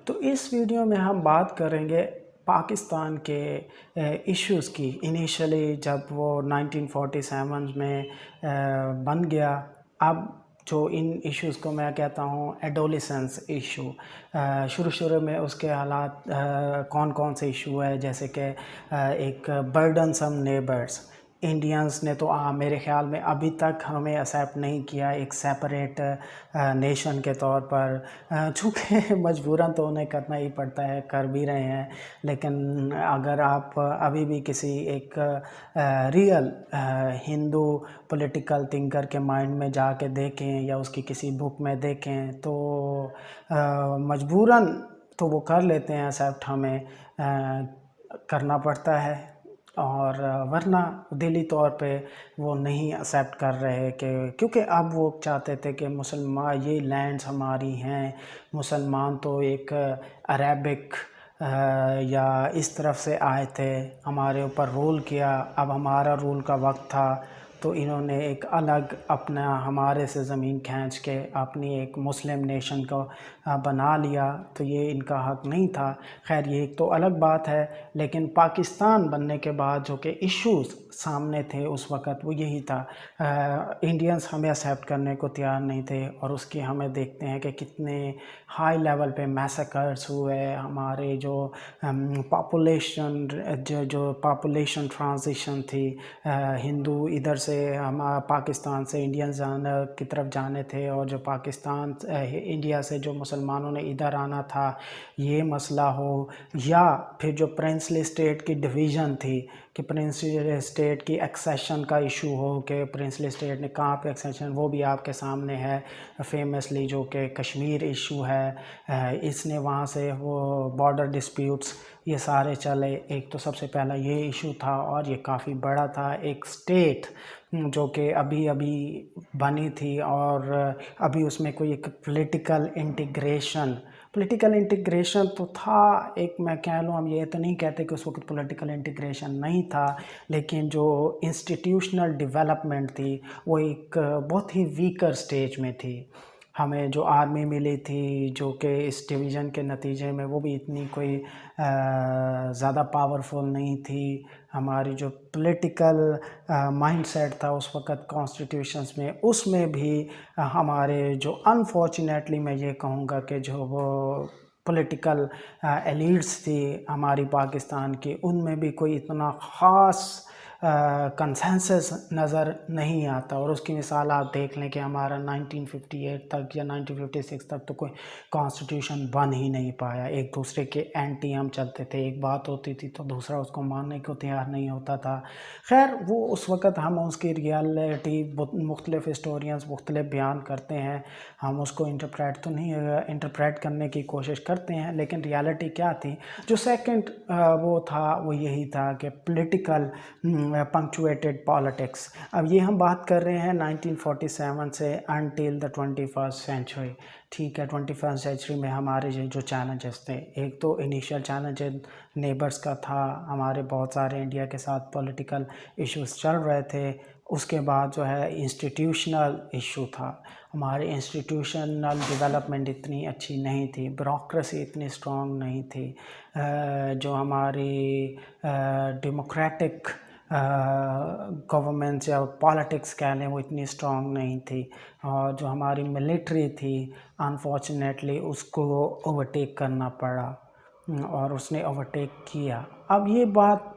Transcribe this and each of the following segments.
تو اس ویڈیو میں ہم بات کریں گے پاکستان کے ایشوز کی۔ انیشلی جب وہ 1947 میں بن گیا، اب جو ان ایشوز کو میں کہتا ہوں ایڈولیسنس ایشو، شروع میں اس کے حالات کون کون سے ایشو ہے، جیسے کہ ایک برڈن سم نیبرز۔ انڈینز نے تو میرے خیال میں ابھی تک ہمیں ایکسیپٹ نہیں کیا ایک سیپریٹ نیشن کے طور پر، چونکہ مجبوراً تو انہیں کرنا ہی پڑتا ہے، کر بھی رہے ہیں۔ لیکن اگر آپ ابھی بھی کسی ایک ریئل ہندو پولیٹیکل تھنکر کے مائنڈ میں جا کے دیکھیں یا اس کی کسی بک میں دیکھیں تو مجبوراً تو وہ کر لیتے ہیں ایکسیپٹ، ہمیں کرنا پڑتا ہے، اور ورنہ دلی طور پہ وہ نہیں ایکسیپٹ کر رہے، کیونکہ اب وہ چاہتے تھے کہ مسلمان یہ لینڈز ہماری ہیں، مسلمان تو ایک عربک یا اس طرف سے آئے تھے، ہمارے اوپر رول کیا، اب ہمارا رول کا وقت تھا، تو انہوں نے ایک الگ اپنا ہمارے سے زمین کھینچ کے اپنی ایک مسلم نیشن کو بنا لیا، تو یہ ان کا حق نہیں تھا۔ خیر یہ ایک تو الگ بات ہے، لیکن پاکستان بننے کے بعد جو کہ ایشوز سامنے تھے اس وقت وہ یہی تھا، انڈینز ہمیں ایکسیپٹ کرنے کو تیار نہیں تھے، اور اس کی ہمیں دیکھتے ہیں کہ کتنے ہائی لیول پہ میسیکرز ہوئے، ہمارے جو پاپولیشن ٹرانزیشن تھی، ہندو ادھر سے ہم پاکستان سے انڈینز کی طرف جانے تھے، اور جو پاکستان انڈیا سے جو مسلمانوں نے ادھر آنا تھا، یہ مسئلہ ہو، یا پھر جو پرنسلی اسٹیٹ کی ڈویژن تھی کہ پرنسلی اسٹیٹ کی ایکسیشن کا ایشو ہو کہ پرنسلی اسٹیٹ نے کہاں پہ ایکسیشن، وہ بھی آپ کے سامنے ہے فیمسلی، جو کہ کشمیر ایشو ہے، اس نے وہاں سے وہ بارڈر ڈسپیوٹس یہ سارے چلے۔ ایک تو سب سے پہلا یہ ایشو تھا، اور یہ کافی بڑا تھا، ایک اسٹیٹ جو کہ ابھی بنی تھی، اور ابھی اس میں کوئی ایک پولیٹیکل انٹیگریشن تو تھا، ایک میں کہہ لوں، ہم یہ تو نہیں کہتے کہ اس وقت پولیٹیکل انٹیگریشن نہیں تھا، لیکن جو انسٹیٹیوشنل ڈیولپمنٹ تھی وہ ایک بہت ہی ویکر سٹیج میں تھی۔ ہمیں جو آرمی ملی تھی جو کہ اس ڈویژن کے نتیجے میں وہ بھی اتنی کوئی زیادہ پاورفل نہیں تھی، ہماری جو پولیٹیکل مائنڈ سیٹ تھا اس وقت کانسٹیٹیوشنز میں، اس میں بھی ہمارے جو انفارچونیٹلی میں یہ کہوں گا کہ جو وہ پولیٹیکل ایلیٹس تھی ہماری پاکستان کی، ان میں بھی کوئی اتنا خاص کنسنسس نظر نہیں آتا، اور اس کی مثال آپ دیکھ لیں کہ ہمارا 1958 تک یا 1956 تک تو کوئی کانسٹیٹیوشن بن ہی نہیں پایا، ایک دوسرے کے اینٹی ہم چلتے تھے، ایک بات ہوتی تھی تو دوسرا اس کو ماننے کو تیار نہیں ہوتا تھا۔ خیر وہ اس وقت ہم اس کی ریالٹی مختلف ہسٹورینز مختلف بیان کرتے ہیں، ہم اس کو انٹرپریٹ کرنے کی کوشش کرتے ہیں، لیکن ریالٹی کیا تھی؟ جو سیکنڈ وہ تھا وہ یہی تھا کہ پولیٹیکل پنکچویٹڈ پالیٹکس۔ اب یہ ہم بات کر رہے ہیں 1947 سے انٹل دا 21st سینچری، ٹھیک ہے۔ 21st سینچری میں ہمارے جو چیلنجز تھے، ایک تو انیشیل چیلنج نیبرز کا تھا، ہمارے بہت سارے انڈیا کے ساتھ پولیٹیکل ایشوز چل رہے تھے، اس کے بعد جو ہے انسٹیٹیوشنل ایشو تھا، ہمارے انسٹیٹیوشنل ڈیولپمنٹ اتنی اچھی نہیں تھی، بیوروکریسی اتنی اسٹرانگ نہیں تھی، جو ہماری ڈیموکریٹک گورنمنٹس یا پالیٹکس کہہ لیں وہ اتنی اسٹرانگ نہیں تھی، اور جو ہماری ملٹری تھی انفارچونیٹلی اس کو اوورٹیک کرنا پڑا، اور اس نے اوورٹیک کیا۔ اب یہ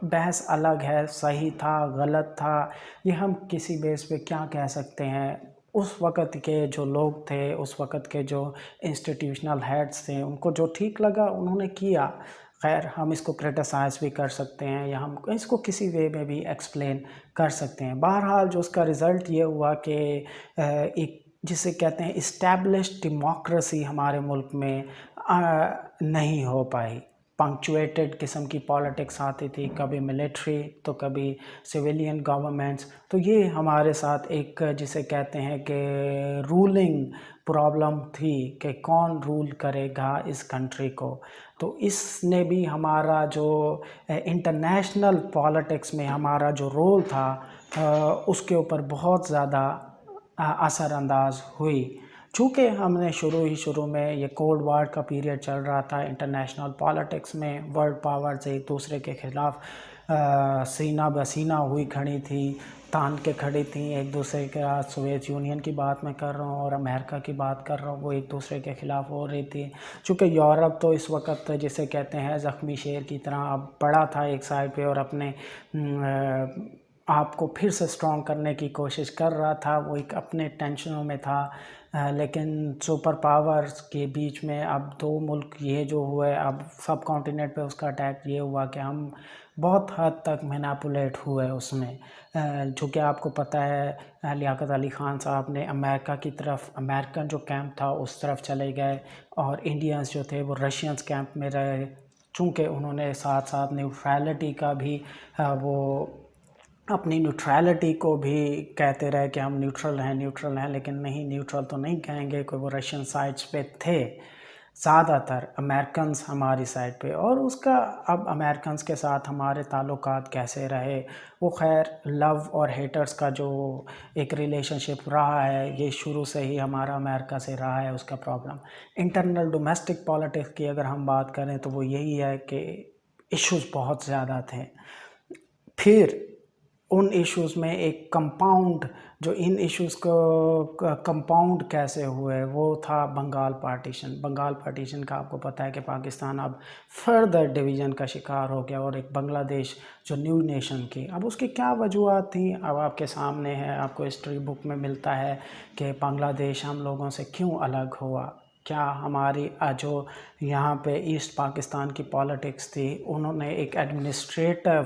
بحث الگ ہے، صحیح تھا غلط تھا، یہ ہم کسی بیس پہ کیا کہہ سکتے ہیں۔ اس وقت کے جو لوگ تھے، اس وقت کے جو انسٹیٹیوشنل ہیڈز تھے، ان کو جو ٹھیک لگا انہوں نے کیا۔ خیر ہم اس کو کرٹیسائز بھی کر سکتے ہیں، یا ہم اس کو کسی وے میں بھی ایکسپلین کر سکتے ہیں۔ بہرحال جو اس کا رزلٹ یہ ہوا کہ ایک جسے کہتے ہیں اسٹیبلشڈ ڈیموکریسی ہمارے ملک میں نہیں ہو پائی، پنکچویٹڈ قسم کی پالیٹکس آتی تھی، کبھی ملٹری تو کبھی سویلین گورنمنٹس، تو یہ ہمارے ساتھ ایک جسے کہتے ہیں کہ رولنگ پرابلم تھی کہ کون رول کرے گا اس کنٹری کو، تو اس نے بھی ہمارا جو انٹرنیشنل پالیٹکس میں ہمارا جو رول تھا اس کے اوپر بہت زیادہ اثر انداز ہوئی۔ چونکہ ہم نے شروع میں یہ کولڈ وار کا پیریڈ چل رہا تھا، انٹرنیشنل پالیٹکس میں ورلڈ پاورز ایک دوسرے کے خلاف سینہ بسینہ ہوئی کھڑی تھی، تان کے کھڑی تھیں ایک دوسرے کے ساتھ۔ سوویت یونین کی بات میں کر رہا ہوں اور امریکہ کی بات کر رہا ہوں، وہ ایک دوسرے کے خلاف ہو رہی تھی۔ چونکہ یورپ تو اس وقت جسے کہتے ہیں زخمی شیر کی طرح اب پڑا تھا ایک سائڈ پہ، اور اپنے آپ کو پھر سے سٹرونگ کرنے کی کوشش کر رہا تھا، وہ ایک اپنے ٹینشنوں میں تھا۔ لیکن سپر پاورز کے بیچ میں اب دو ملک یہ جو ہوئے، اب سب کانٹیننٹ پہ اس کا اٹیک یہ ہوا کہ ہم بہت حد تک مینیپولیٹ ہوئے اس میں۔ چونکہ آپ کو پتہ ہے لیاقت علی خان صاحب نے امریکہ کی طرف، امریکن جو کیمپ تھا اس طرف چلے گئے، اور انڈینز جو تھے وہ رشینز کیمپ میں رہے، چونکہ انہوں نے ساتھ ساتھ نیوٹرالٹی کا بھی وہ اپنی نیوٹرالٹی کو بھی کہتے رہے کہ ہم نیوٹرل ہیں، لیکن نہیں، نیوٹرل تو نہیں کہیں گے، کہ وہ رشین سائٹس پہ تھے زیادہ تر، امریکنز ہماری سائڈ پہ۔ اور اس کا اب امریکنز کے ساتھ ہمارے تعلقات کیسے رہے، وہ خیر لو اور ہیٹرز کا جو ایک ریلیشن شپ رہا ہے، یہ شروع سے ہی ہمارا امریکہ سے رہا ہے اس کا پرابلم۔ انٹرنل ڈومیسٹک پالیٹکس کی اگر ہم بات کریں تو وہ یہی ہے کہ ایشوز بہت زیادہ تھے۔ پھر ان ایشوز میں ایک کمپاؤنڈ، جو ان ایشوز کو کمپاؤنڈ کیسے ہوئے، وہ تھا بنگال پارٹیشن۔ بنگال پارٹیشن کا آپ کو پتہ ہے کہ پاکستان اب فردر ڈویژن کا شکار ہو گیا، اور ایک بنگلہ دیش جو نیو نیشن کی، اب اس کی کیا وجوہات تھیں اب آپ کے سامنے ہے، آپ کو ہسٹری بک میں ملتا ہے کہ بنگلہ دیش ہم لوگوں سے کیوں الگ ہوا۔ کیا ہماری جو یہاں پہ ایسٹ پاکستان کی پالیٹکس تھی، انہوں نے ایک ایڈمنسٹریٹو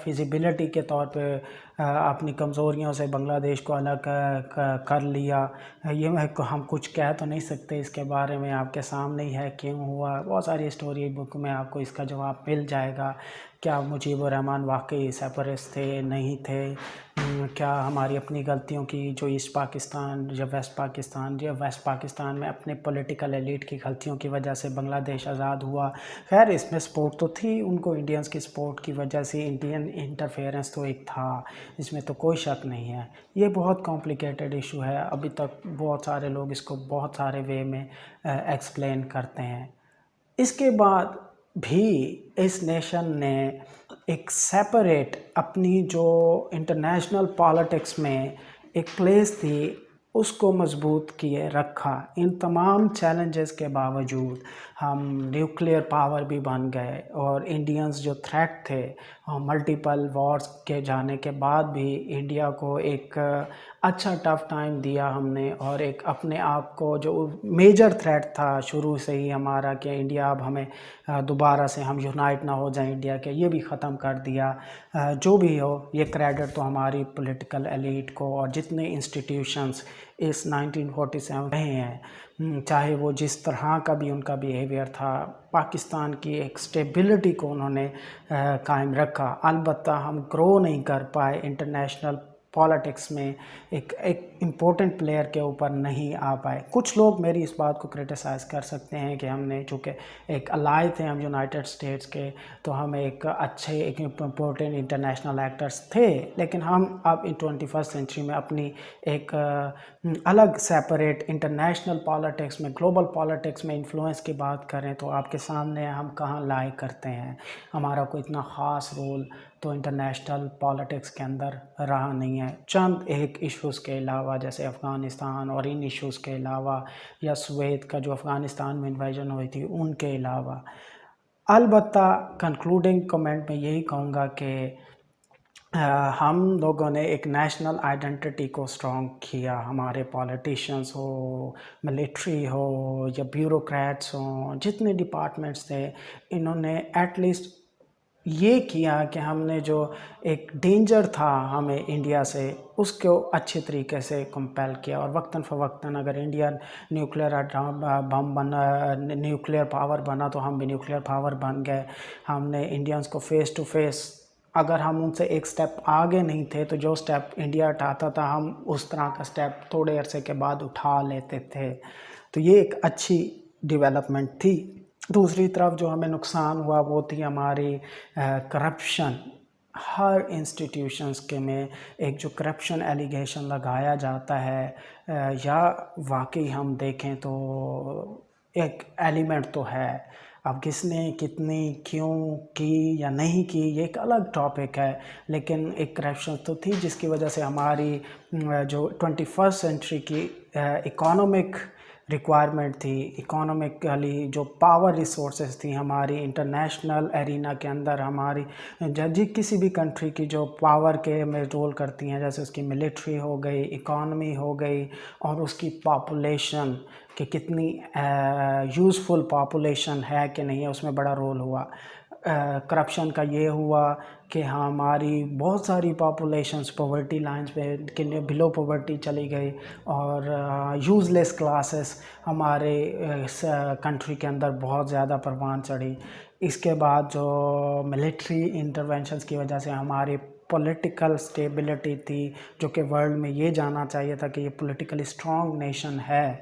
فیزیبلٹی کے طور پہ اپنی کمزوریوں سے بنگلہ دیش کو الگ کر لیا۔ یہ ہم کچھ کہہ تو نہیں سکتے اس کے بارے میں، آپ کے سامنے ہی ہے کیوں ہوا، بہت ساری اسٹوری بک میں آپ کو اس کا جواب مل جائے گا۔ کیا مجیب الرحمن واقعی سیپریسٹ تھے، نہیں تھے؟ کیا ہماری اپنی غلطیوں کی، جو ایسٹ پاکستان یا ویسٹ پاکستان میں اپنے پولیٹیکل ایلیٹ کی غلطیوں کی وجہ سے بنگلہ دیش آزاد ہوا؟ خیر اس میں سپورٹ تو تھی ان کو، انڈینز کی سپورٹ کی وجہ سے، انڈین انٹرفیئرنس تو ایک تھا، اس میں تو کوئی شک نہیں ہے۔ یہ بہت کمپلیکیٹڈ ایشو ہے، ابھی تک بہت سارے لوگ اس کو بہت سارے وے میں ایکسپلین کرتے ہیں۔ اس کے بعد بھی اس نیشن نے ایک سیپریٹ اپنی جو انٹرنیشنل پالیٹکس میں ایک پلیس تھی، اس کو مضبوط کیے رکھا۔ ان تمام چیلنجز کے باوجود ہم نیوکلیئر پاور بھی بن گئے، اور انڈینز جو تھریٹ تھے، ملٹیپل وارز کے جانے کے بعد بھی انڈیا کو ایک اچھا ٹف ٹائم دیا ہم نے، اور ایک اپنے آپ کو جو میجر تھریٹ تھا شروع سے ہی ہمارا کہ انڈیا اب ہمیں دوبارہ سے ہم یونائٹ نہ ہو جائیں انڈیا کے، یہ بھی ختم کر دیا۔ جو بھی ہو، یہ کریڈٹ تو ہماری پولیٹیکل ایلیٹ کو اور جتنے انسٹیٹیوشنز اس 1947 رہے ہیں، چاہے وہ جس طرح کا بھی ان کا بیہیویئر تھا، پاکستان کی ایک سٹیبلٹی کو انہوں نے قائم رکھا۔ البتہ ہم گرو نہیں کر پائے انٹرنیشنل پالیٹکس میں، ایک امپورٹنٹ پلیئر کے اوپر نہیں آ پائے۔ کچھ لوگ میری اس بات کو کرٹیسائز کر سکتے ہیں کہ ہم نے چونکہ ایک الائی تھے ہم یونائٹڈ اسٹیٹس کے، تو ہم ایک اچھے ایک امپورٹنٹ انٹرنیشنل ایکٹرز تھے، لیکن ہم اب 21 سینچری میں اپنی ایک الگ سیپریٹ انٹرنیشنل پالیٹکس میں، گلوبل پالیٹکس میں انفلوئنس کی بات کریں تو آپ کے سامنے ہم کہاں لائے کرتے ہیں۔ ہمارا کوئی اتنا خاص رول تو انٹرنیشنل پالیٹکس کے اندر رہا نہیں ہے، چند ایک ایشوز کے علاوہ، جیسے افغانستان اور ان ایشوز کے علاوہ، یا سوویت کا جو افغانستان میں انویژن ہوئی تھی ان کے علاوہ۔ البتہ کنکلوڈنگ کمنٹ میں یہی کہوں گا کہ ہم لوگوں نے ایک نیشنل آئیڈینٹی کو سٹرونگ کیا، ہمارے پولیٹیشنز ہو، ملٹری ہو، یا بیوروکریٹس ہوں، جتنے ڈپارٹمنٹس تھے، انہوں نے ایٹ لیسٹ یہ کیا کہ ہم نے جو ایک ڈینجر تھا ہمیں انڈیا سے، اس کو اچھے طریقے سے کمپیل کیا، اور وقتاً فوقتاً اگر انڈیا نیوکلیئر بم بنا، نیوکلیئر پاور بنا، تو ہم بھی نیوکلیئر پاور بن گئے۔ ہم نے انڈینز کو فیس ٹو فیس، اگر ہم ان سے ایک سٹیپ آگے نہیں تھے تو جو سٹیپ انڈیا اٹھاتا تھا، ہم اس طرح کا سٹیپ تھوڑے عرصے کے بعد اٹھا لیتے تھے، تو یہ ایک اچھی ڈیولپمنٹ تھی۔ دوسری طرف جو ہمیں نقصان ہوا وہ تھی ہماری کرپشن۔ ہر انسٹیٹیوشنس کے میں ایک جو کرپشن ایلیگیشن لگایا جاتا ہے یا واقعی ہم دیکھیں تو ایک ایلیمنٹ تو ہے. اب کس نے کتنی کیوں کی یا نہیں کی یہ ایک الگ ٹاپک ہے، لیکن ایک کرپشن تو تھی جس کی وجہ سے ہماری جو 21st سینچری کی اکانومک ریکوائرمنٹ تھی، اکانومکلی جو پاور ریسورسز تھی ہماری انٹرنیشنل ایرینا کے اندر، ہماری کسی بھی کنٹری کی جو پاور کے میں رول کرتی ہیں، جیسے اس کی ملٹری ہو گئی، اکانومی ہو گئی، اور اس کی پاپولیشن کہ کتنی یوزفل پاپولیشن ہے کہ نہیں ہے، اس میں بڑا رول ہوا. کرپشن کا یہ ہوا کہ ہماری بہت ساری پاپولیشنز پاورٹی لائنز پہ کے لیے بلو پاورٹی چلی گئی، اور یوز لیس کلاسز ہمارے کنٹری کے اندر بہت زیادہ پروان چڑھی. اس کے بعد جو ملٹری انٹرونشنز کی وجہ سے ہماری پولیٹیکل سٹیبلٹی تھی، جو کہ ورلڈ میں یہ جانا چاہیے تھا کہ یہ پولیٹیکلی اسٹرانگ نیشن ہے،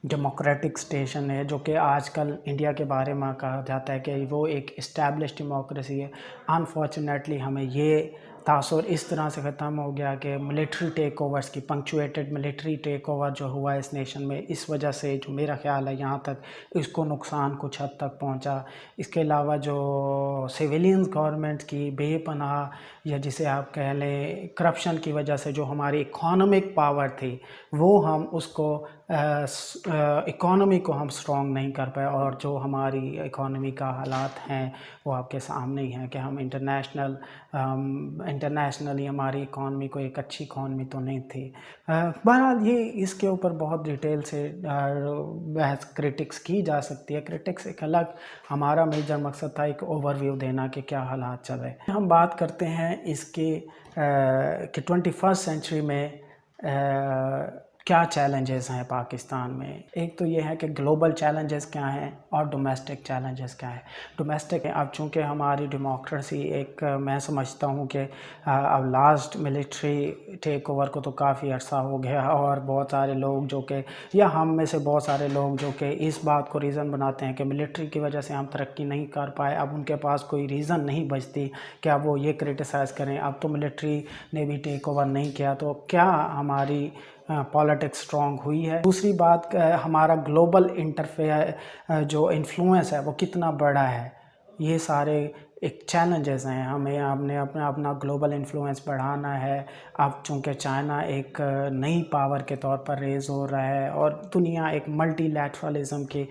ڈیموکریٹک اسٹیشن ہے، جو کہ آج کل انڈیا کے بارے میں کہا جاتا ہے کہ وہ ایک اسٹیبلش ڈیموکریسی ہے. انفارچونیٹلی ہمیں یہ تاثر اس طرح سے ختم ہو گیا کہ ملٹری ٹیک اوورس کی پنکچویٹڈ ملٹری ٹیک اوور جو ہوا اس نیشن میں، اس وجہ سے جو میرا خیال ہے یہاں تک اس کو نقصان کچھ حد تک پہنچا. اس کے علاوہ جو سویلینز گورنمنٹ کی بے پناہ یا جسے آپ کہہ لیں کرپشن کی وجہ سے جو ہماری اکانومک پاور تھی، وہ ہم اس کو اکانومی کو ہم سٹرونگ نہیں کر پائے، اور جو ہماری اکانومی کا حالات ہیں وہ آپ کے سامنے ہی ہیں کہ ہم انٹرنیشنلی ہماری اکانومی کو ایک اچھی اکانومی تو نہیں تھی. بہرحال یہ اس کے اوپر بہت ڈیٹیل سے بحث کرٹکس کی جا سکتی ہے. کرٹکس ایک الگ ہمارا میجر مقصد تھا ایک اوور ویو دینا کہ کیا حالات چل رہے. ہم بات کرتے ہیں اس کی کہ 21st سینچری میں کیا چیلنجز ہیں پاکستان میں. ایک تو یہ ہے کہ گلوبل چیلنجز کیا ہیں اور ڈومیسٹک چیلنجز کیا ہیں. ڈومیسٹک اب چونکہ ہماری ڈیموکریسی ایک میں سمجھتا ہوں کہ اب لاسٹ ملٹری ٹیک اوور کو تو کافی عرصہ ہو گیا، اور بہت سارے لوگ جو کہ یا ہم میں سے بہت سارے لوگ جو کہ اس بات کو ریزن بناتے ہیں کہ ملٹری کی وجہ سے ہم ترقی نہیں کر پائے، اب ان کے پاس کوئی ریزن نہیں بچتی کہ اب وہ یہ کرٹیسائز کریں اب تو ملٹری نے بھی ٹیک اوور نہیں کیا تو کیا ہماری پالیٹکس اسٹرانگ ہوئی ہے. دوسری بات ہمارا گلوبل انٹرفیئر جو انفلوئنس ہے وہ کتنا بڑا ہے. یہ سارے ایک چیلنجز ہیں. ہمیں اپنا گلوبل انفلوئنس بڑھانا ہے. اب چونکہ چائنا ایک نئی پاور کے طور پر ریز ہو رہا ہے اور دنیا ایک ملٹی لیٹرلزم کی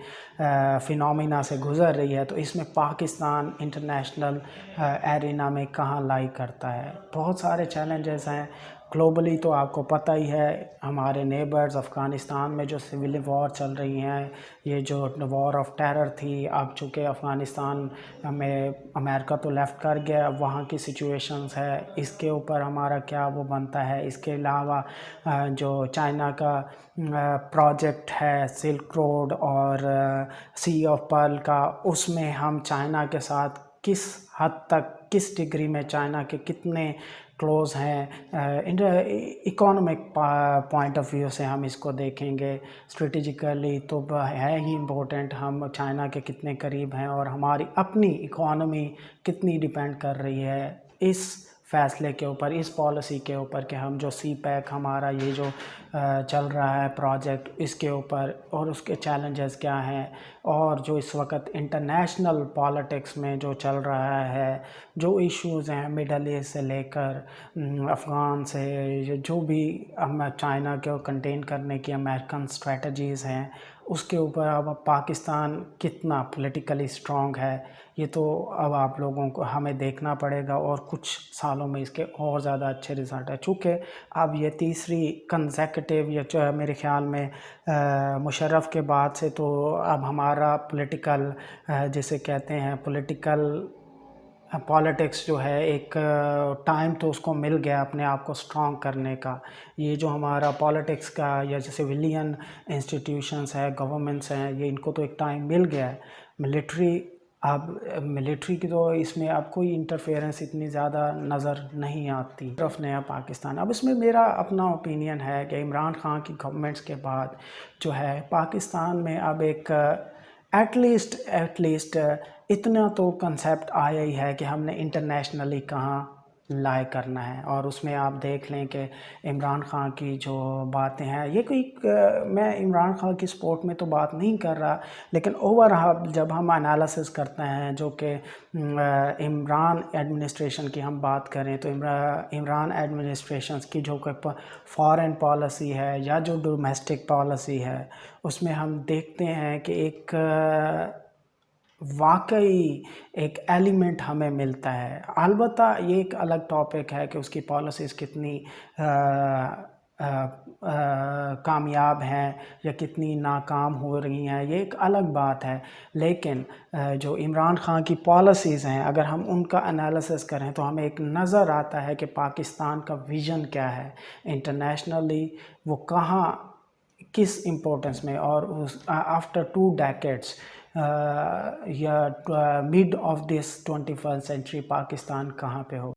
فینومینا سے گزر رہی ہے، تو اس میں پاکستان انٹرنیشنل ایرینا میں کہاں لائی کرتا ہے. بہت سارے چیلنجز ہیں گلوبلی. تو آپ کو پتہ ہی ہے ہمارے نیبرز افغانستان میں جو سول وار چل رہی ہیں، یہ جو وار آف ٹیرر تھی، اب چونکہ افغانستان میں امریکہ تو لیفٹ کر گیا، اب وہاں کی سچویشنز ہے، اس کے اوپر ہمارا کیا وہ بنتا ہے. اس کے علاوہ جو چائنا کا پروجیکٹ ہے سلک روڈ اور سی آف پرل کا، اس میں ہم چائنا کے ساتھ کس حد تک کس ڈگری میں چائنا کے کتنے کلوز ہیں. اکانومک پوائنٹ آف ویو سے ہم اس کو دیکھیں گے، اسٹریٹجیکلی تو ہے ہی امپورٹنٹ ہم چائنا کے کتنے قریب ہیں اور ہماری اپنی اکانومی کتنی ڈیپینڈ کر رہی ہے اس فیصلے کے اوپر، اس پالیسی کے اوپر کہ ہم جو سی پیک ہمارا یہ جو چل رہا ہے پروجیکٹ، اس کے اوپر اور اس کے چیلنجز کیا ہیں. اور جو اس وقت انٹرنیشنل پالیٹکس میں جو چل رہا ہے، جو ایشوز ہیں مڈل ایسٹ سے لے کر افغان سے، جو بھی چائنا کو کنٹین کرنے کی امریکن اسٹریٹجیز ہیں، اس کے اوپر اب پاکستان کتنا پولیٹیکلی اسٹرانگ ہے یہ تو اب آپ لوگوں کو ہمیں دیکھنا پڑے گا، اور کچھ سالوں میں اس کے اور زیادہ اچھے رزلٹ ہے. چونکہ اب یہ تیسری کنزیکٹیو یا میرے خیال میں مشرف کے بعد سے تو اب ہمارا پولیٹیکل جسے کہتے ہیں پالیٹکس جو ہے ایک ٹائم تو اس کو مل گیا اپنے آپ کو سٹرونگ کرنے کا. یہ جو ہمارا پالیٹکس کا یا جیسے سویلین انسٹیٹیوشنز ہے، گورنمنٹس ہیں، یہ ان کو تو ایک ٹائم مل گیا ہے. ملٹری کی تو اس میں اب کوئی انٹرفیئرنس اتنی زیادہ نظر نہیں آتی. طرف نیا پاکستان، اب اس میں میرا اپنا اوپینین ہے کہ عمران خان کی گورنمنٹس کے بعد جو ہے پاکستان میں اب ایک ایٹ لیسٹ اتنا تو کنسیپٹ آیا ہی ہے کہ ہم نے انٹرنیشنلی کہاں لائے کرنا ہے. اور اس میں آپ دیکھ لیں کہ عمران خان کی جو باتیں ہیں، یہ کوئی میں عمران خان کی سپورٹ میں تو بات نہیں کر رہا، لیکن اوور جب ہم انالیسس کرتے ہیں جو کہ عمران ایڈمنسٹریشن کی ہم بات کریں تو عمران ایڈمنسٹریشن کی جو کہ فارن پالیسی ہے یا جو ڈومیسٹک پالیسی ہے، اس میں ہم دیکھتے ہیں کہ ایک واقعی ایک ایلیمنٹ ہمیں ملتا ہے. البتہ یہ ایک الگ ٹاپک ہے کہ اس کی پالیسیز کتنی کامیاب ہیں یا کتنی ناکام ہو رہی ہیں، یہ ایک الگ بات ہے. لیکن جو عمران خان کی پالیسیز ہیں، اگر ہم ان کا انالیسس کریں تو ہمیں ایک نظر آتا ہے کہ پاکستان کا ویژن کیا ہے انٹرنیشنلی، وہ کہاں کس امپورٹنس میں، اور آفٹر 2 decades یا mid of this 21st century Pakistan کہاں پہ ہو.